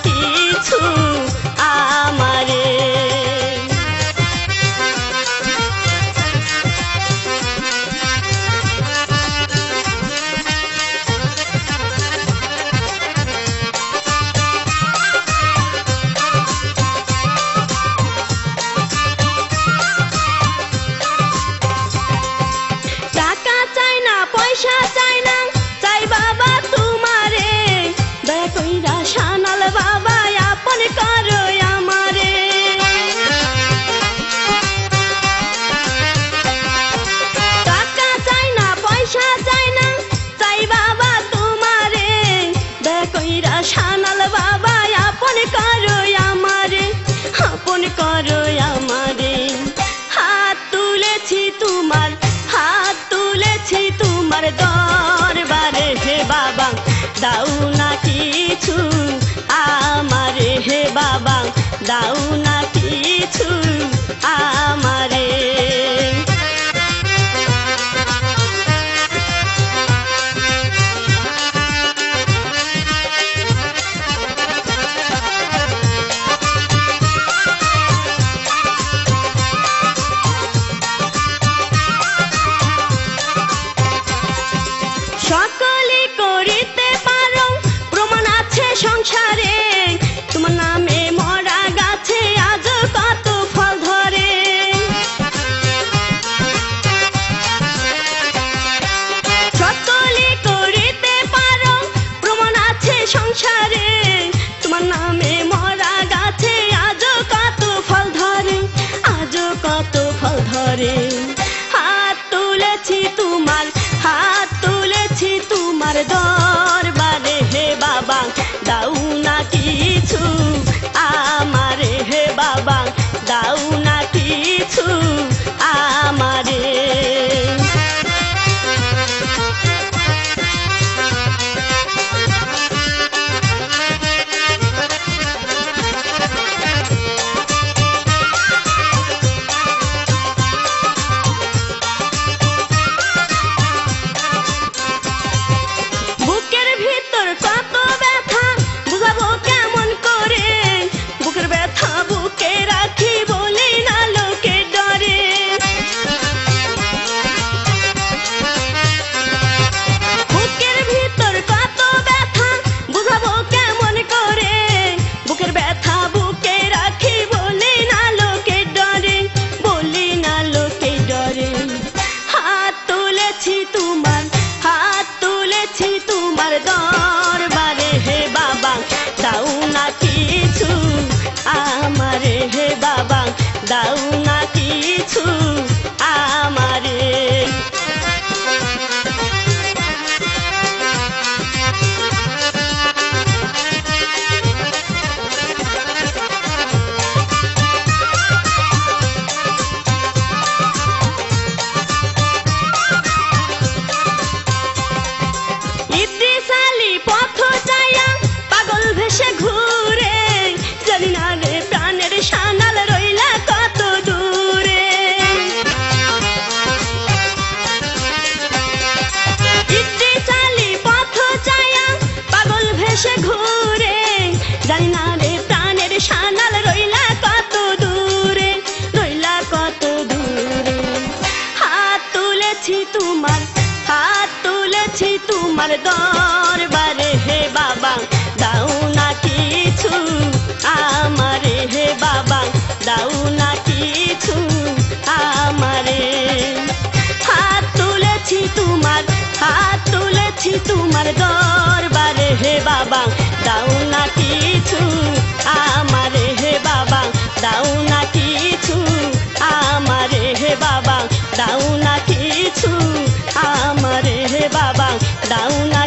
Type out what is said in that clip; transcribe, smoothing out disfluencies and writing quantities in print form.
কিছু আমারে। টাকা চাই না, পয়সা চাই না, চাই বাবা তোমারে, দয়া কইরা শানাল বাবা আপন করো আমারে। টাকা চাই না, পয়সা চাই না, চাই বাবা তোমারে, দয়া কইরা শানাল বাবা আপন করো আমারে, আপন করো আমারে। হাত তুলেছি তোমার, হাত তুলেছি তোমার দরবারে, হে বাবা দাও না কিছু আমারে, হে বাবা দাও না কিছু আমারে। সকলে করিতে পারো প্রমাণ আছে সংসারে, তোমার নামে মরা গাছে আজ কত ফল ধরে। সকলে করিতে পারো প্রমাণ আছে সংসারে, তোমার নামে মরা গাছে আজ কত ফল ধরে, আজ কত ফল ধরে। হাত তুলেছি তোমার, হাত তুলেছি তোমার দরবারে, হে বাবা দাও না কিছু আমারে, হে বাবা দাও না কিছু আমারে। বুকের ভিতর কত ব্যথা বুঝাবো কেমন করে, বুকের ব্যথা বুকে রাখি বলি না লোকে ডরে। বুকের ভিতর কত ব্যথা বুঝাবো কেমন করে, বুকের ব্যথা বুকে রাখি বলি না লোকে ডরে, বলি না লোকে ডরে। হাত তুলেছি তোমার, হাত তুলেছি তোমার দরবারে, হে বাবা দাও না কিছু আমারে, হে বাবা দাও না কিছু আমারে। ইদ্রিস আলী পথ চাইয়া পাগল ভেসে ঘুরে, জানি না রে প্রাণের শানাল রইলা কত দূরে। ইদ্রিস আলী পথ চাইয়া পাগল ভেসে ঘুরে, জানি না রে প্রাণের শানাল রইলা কত দূরে, রইলা কত দূরে। হাত তুলেছি তোমার, হাত তুলেছি তোমার দরবারে, হে বাবা দাও না কিছু আমারে, হে বাবা দাও না কিছু আমারে। হাত তুলেছি তোমার, হাত তুলেছি তোমার দরবারে, হে বাবা দাও না কিছু আমারে, হে বাবা দাও না কিছু আমারে, হে বাবা দাও না কিছু আমারে, হে বাবা দাও না।